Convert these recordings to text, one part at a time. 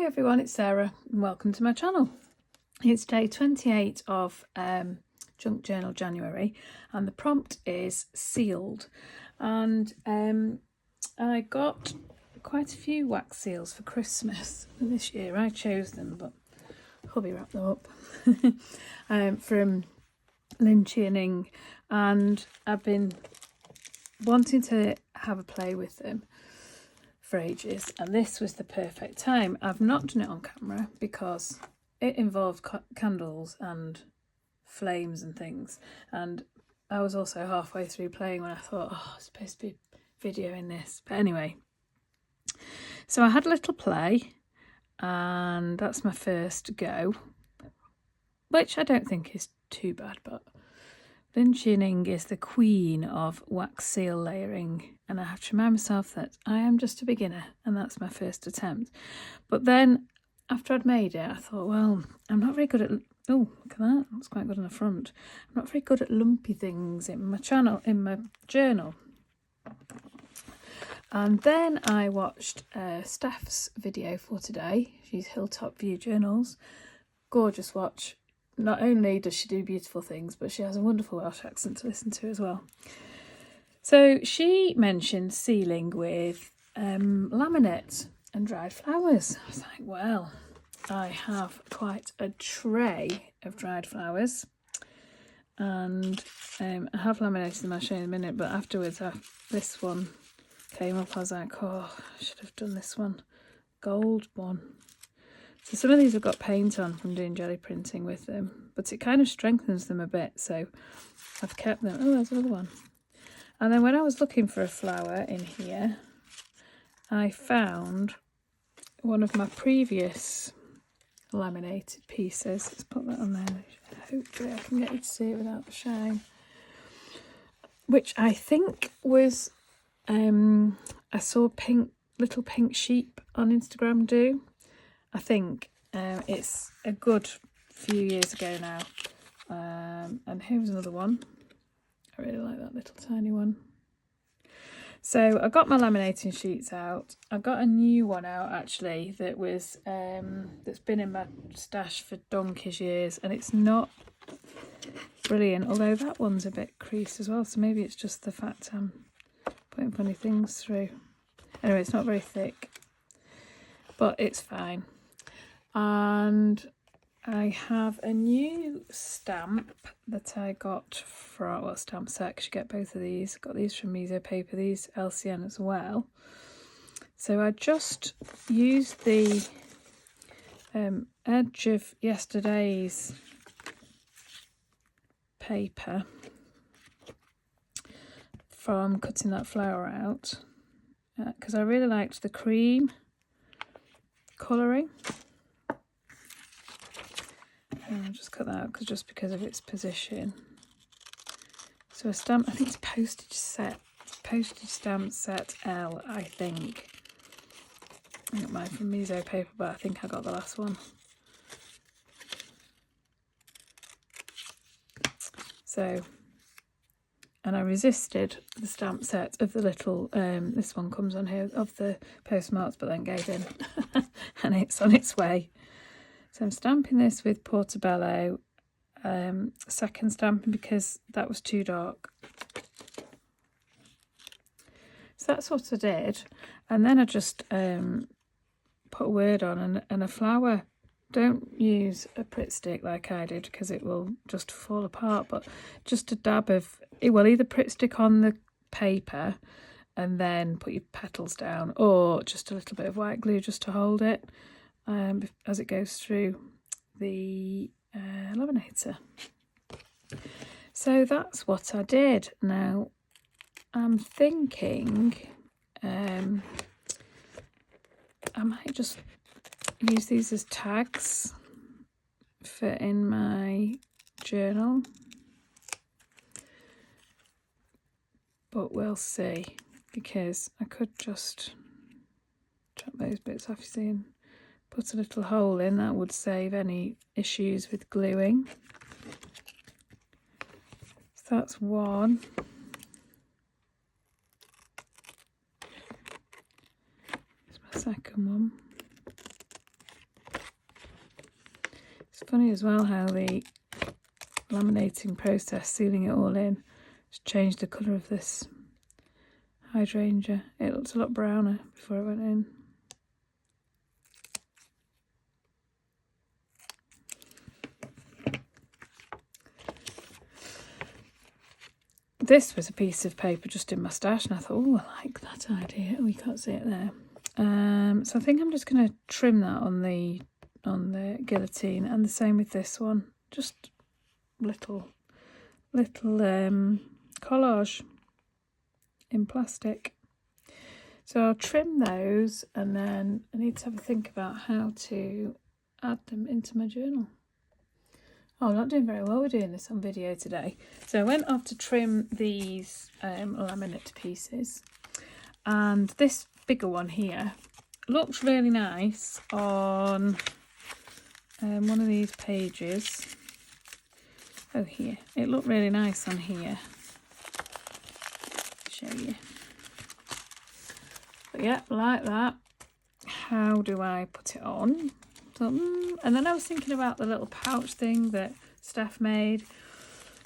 Hi everyone, it's Sarah and welcome to my channel. It's day 28 of Junk Journal January and the prompt is sealed, and I got quite a few wax seals for Christmas this year. I chose them, but hubby wrapped them up from Lynching, and I've been wanting to have a play with them for ages, and this was the perfect time. I've not done it on camera because it involved candles and flames and things, and I was also halfway through playing when I thought, oh, I'm supposed to be videoing this. But anyway, so I had a little play, and that's my first go, which I don't think is too bad. But Lynching is the queen of wax seal layering, and I have to remind myself that I am just a beginner and that's my first attempt. But then after I'd made it, I thought, well, I'm not very good at, oh, look at that, that's quite good on the front. I'm not very good at lumpy things in my journal. And then I watched Steph's video for today. She's Hilltop View Journals. Gorgeous watch. Not only does she do beautiful things, but she has a wonderful Welsh accent to listen to as well. So she mentioned sealing with laminate and dried flowers. I was like, well, I have quite a tray of dried flowers, and I have laminated them. I'll show you in a minute, but afterwards this one came up. I was like, oh, I should have done this one, gold one. So some of these have got paint on from doing jelly printing with them, but it kind of strengthens them a bit, so I've kept them. Oh, there's another one. And then when I was looking for a flower in here, I found one of my previous laminated pieces. Let's put that on there. Hopefully I can get you to see it without the shine. Which I think was, I saw little pink sheep on Instagram do. I think it's a good few years ago now. And here's another one. I really like that little tiny one. So I got my laminating sheets out. I got a new one out actually that was that's been in my stash for donkey's years, and it's not brilliant, although that one's a bit creased as well, so maybe it's just the fact I'm putting funny things through. Anyway, it's not very thick, but it's fine. And I have a new stamp that I got from, well, stamp set, because you get both of these. Got these from Miso Paper, these LCN as well. So I just used the edge of yesterday's paper from cutting that flower out, because I really liked the cream colouring. I'll just cut that out just because of its position. So a stamp, I think it's postage stamp set L, I think. I got mine from Miso Paper, but I think I got the last one. So, and I resisted the stamp set of the little, this one comes on here, of the postmarks, but then gave in. And it's on its way. So I'm stamping this with Portobello, second stamping because that was too dark. So that's what I did. And then I just put a word on and a flower. Don't use a Pritt stick like I did because it will just fall apart, but just a dab of, well, either Pritt stick on the paper and then put your petals down, or just a little bit of white glue just to hold it. As it goes through the laminator. So that's what I did. Now I'm thinking I might just use these as tags for in my journal, but we'll see, because I could just chop those bits off, you see, and put a little hole in. That would save any issues with gluing. So that's one. There's my second one. funny as well how the laminating process, sealing it all in, has changed the colour of this hydrangea. It looked a lot browner before it went in. This was a piece of paper just in my stash, and I thought, oh, I like that idea. Oh, you can't see it there. So I think I'm just going to trim that on the guillotine, and the same with this one. Just little collage in plastic. So I'll trim those, and then I need to have a think about how to add them into my journal. Oh, I'm not doing very well with doing this on video today. So I went off to trim these laminate pieces, and this bigger one here looks really nice on one of these pages. Oh, here. It looked really nice on here. I'll show you. But yeah, like that. How do I put it on? So, and then I was thinking about the little pouch thing that Steph made.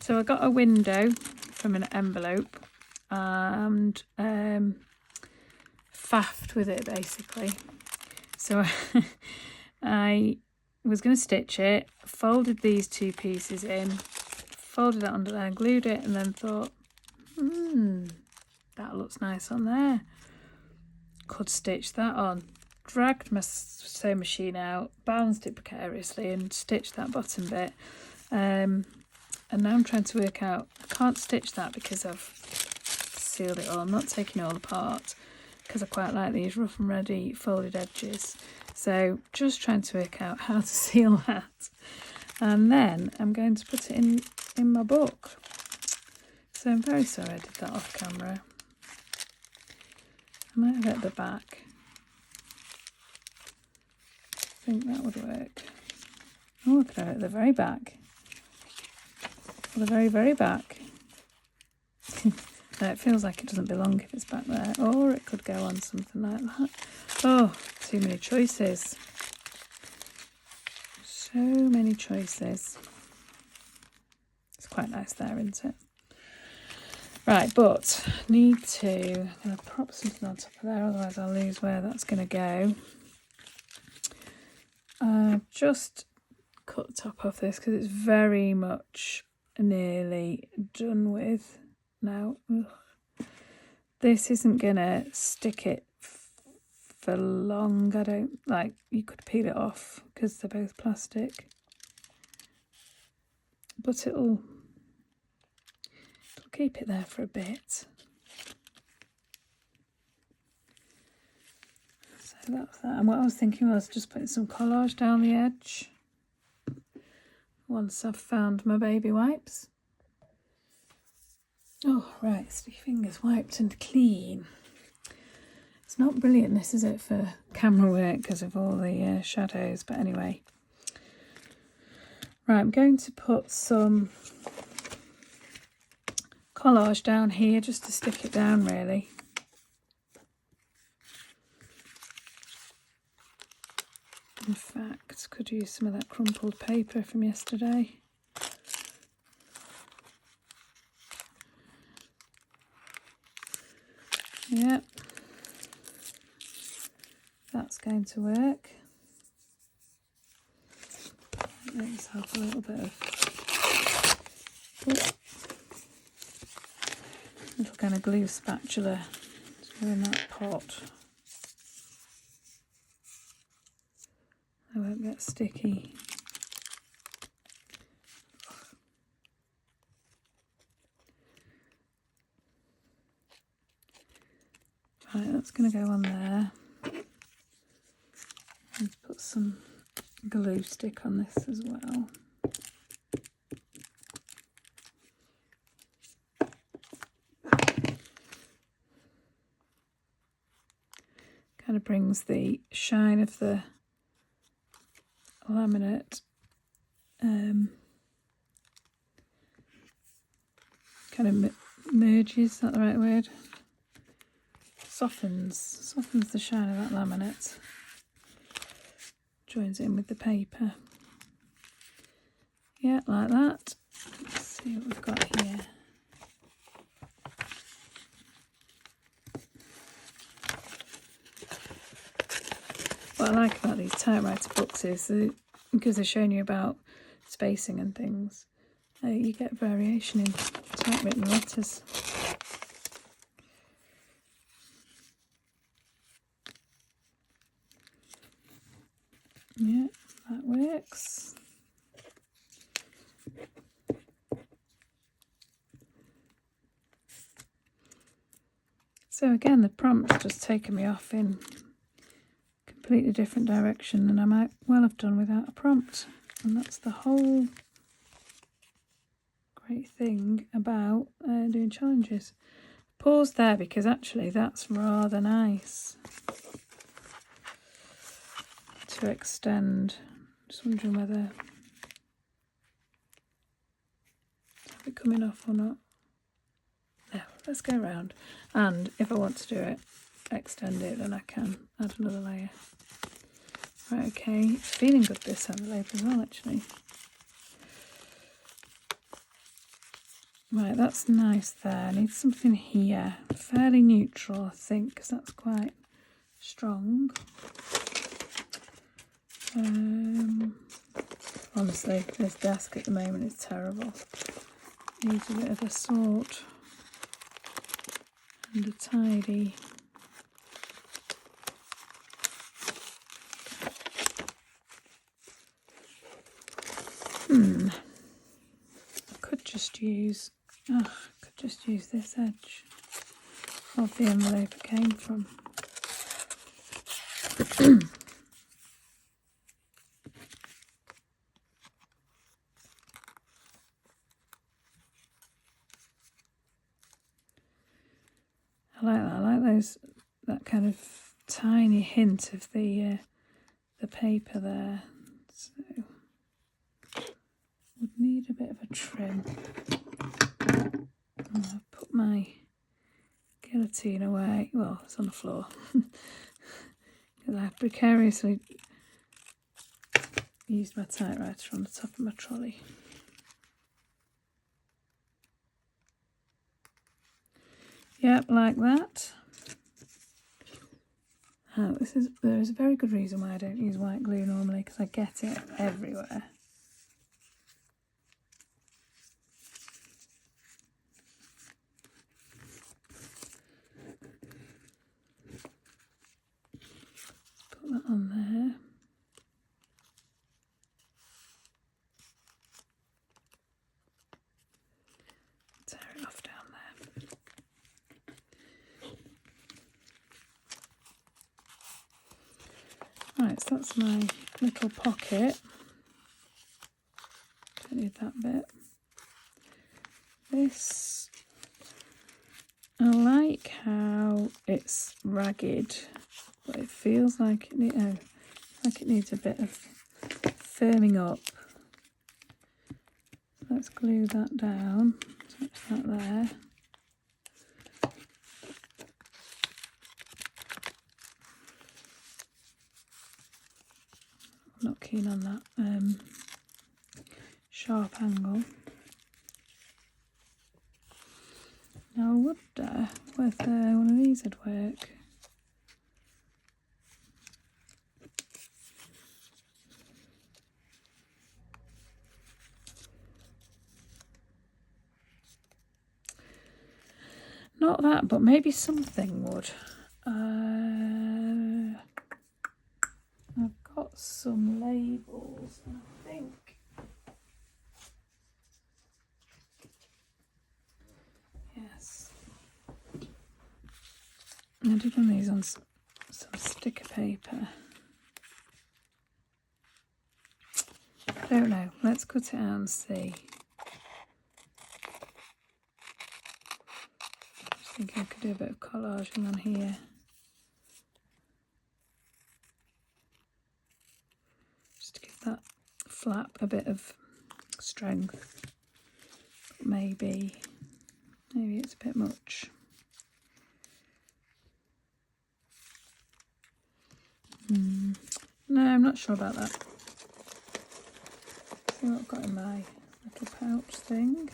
So I got a window from an envelope and faffed with it basically. So I was going to stitch it, folded these two pieces in, folded it under there, glued it, and then thought, that looks nice on there. Could stitch that on. Dragged my sewing machine out, balanced it precariously, and stitched that bottom bit. And now I'm trying to work out, I can't stitch that because I've sealed it all. I'm not taking it all apart because I quite like these rough and ready folded edges. So just trying to work out how to seal that. And then I'm going to put it in my book. So I'm very sorry I did that off camera. I might have it at the back. I think that would work. Oh, I could have it at the very back. The very, very back. No, it feels like it doesn't belong if it's back there. Or it could go on something like that. Oh, too many choices. So many choices. It's quite nice there, isn't it? Right, but need to... I'm going to prop something on top of there, otherwise I'll lose where that's going to go. I've just cut the top off this because it's very much nearly done with now. Ugh. This isn't gonna stick it for long. I don't like, you could peel it off because they're both plastic, but it'll keep it there for a bit. So that's that. And what I was thinking was just putting some collage down the edge once I've found my baby wipes. Oh, right, sticky fingers wiped and clean. It's not brilliant, this, is it, for camera work because of all the shadows, but anyway. Right, I'm going to put some collage down here just to stick it down, really. In fact, could use some of that crumpled paper from yesterday. Yep, that's going to work. Make myself a little bit of little kind of glue spatula to go in that pot. I won't get sticky. Right, that's going to go on there. And put some glue stick on this as well. Kind of brings the shine of the laminate kind of merges, is that the right word? Softens the shine of that laminate. Joins in with the paper. Yeah, like that. Let's see what we've got here. What I like about these typewriter books is that because they're showing you about spacing and things, you get variation in typewritten letters. Yeah, that works. So again, the prompt's just taken me off in a completely different direction than I might well have done without a prompt. And that's the whole great thing about doing challenges. Pause there because actually that's rather nice to extend. Just wondering whether it's coming off or not. No, let's go around, and if I want to do it, extend it, then I can add another layer. Right, okay, it's feeling good this envelope as well actually. Right, that's nice there. I need something here, fairly neutral I think, because that's quite strong. Honestly, this desk at the moment is terrible. Needs a bit of a sort and a tidy. I could just use this edge of the envelope it came from. I like that. I like that kind of tiny hint of the paper there. So would need a bit of a trim. I'll put my guillotine away. Well, it's on the floor. Because I precariously used my typewriter on the top of my trolley. Yep, like that. Oh, there is a very good reason why I don't use white glue normally, because I get it everywhere. Put that on there. Tear it off down there. Right, so that's my little pocket. Don't need that bit. This, I like how it's ragged, but it feels like it needs a bit of firming up. Let's glue that down. Touch that there. I'm not keen on that sharp angle. Now I wonder whether one of these would work. Not that, but maybe something would. I've got some labels, I think. Yes. I did one of these on some sticker paper. Don't know. Let's cut it out and see. I think I could do a bit of collaging on here. Just to give that flap a bit of strength. But maybe it's a bit much. No, I'm not sure about that. See what I've got in my little pouch thing.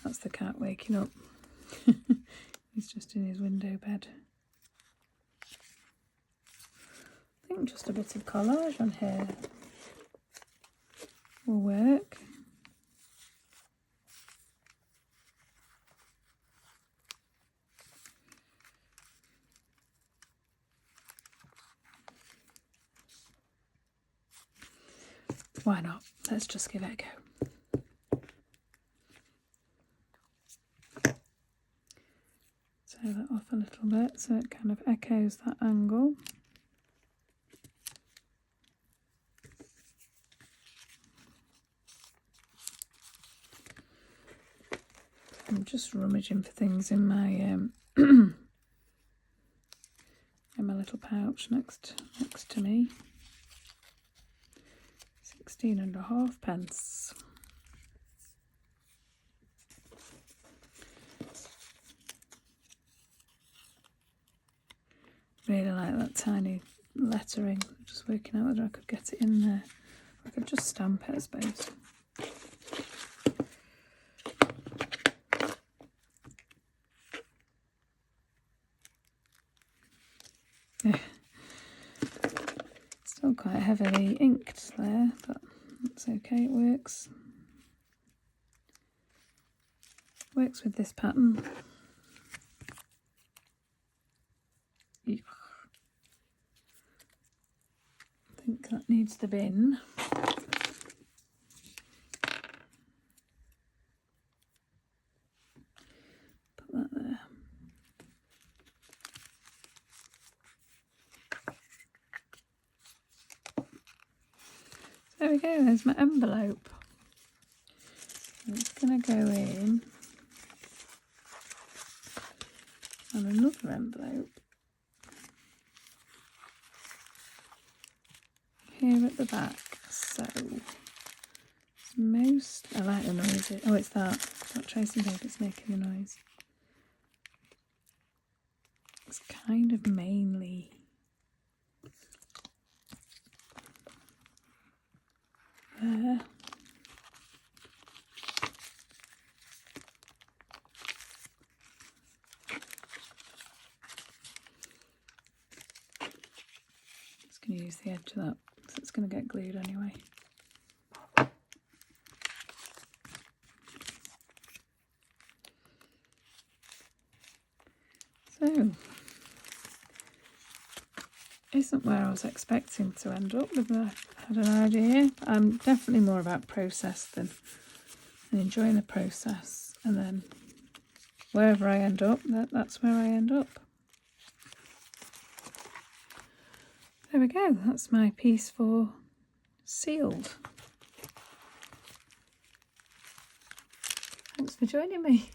That's the cat waking up. He's just in his window bed. I think just a bit of collage on here will work. Why not? Let's just give it a go. Tear that off a little bit so it kind of echoes that angle. I'm just rummaging for things in my in my little pouch next to me. 16.5p. Really like that tiny lettering. Just working out whether I could get it in there. I could just stamp it, I suppose. Yeah. Still quite heavily inked there, but that's okay, it works. Works with this pattern. Yuck. I think that needs the bin. Put that there. There we go, there's my envelope. It's going to go in on another envelope here at the back. So it's most, I like the noise. Oh, it's that tracing paper that's making the noise. It's kind of mainly there. Just going to use the edge of that, so it's going to get glued anyway. So, isn't where I was expecting to end up with. I had an idea. I'm definitely more about process than enjoying the process, and then wherever I end up, that's where I end up. There we go, that's my piece for sealed. Thanks for joining me.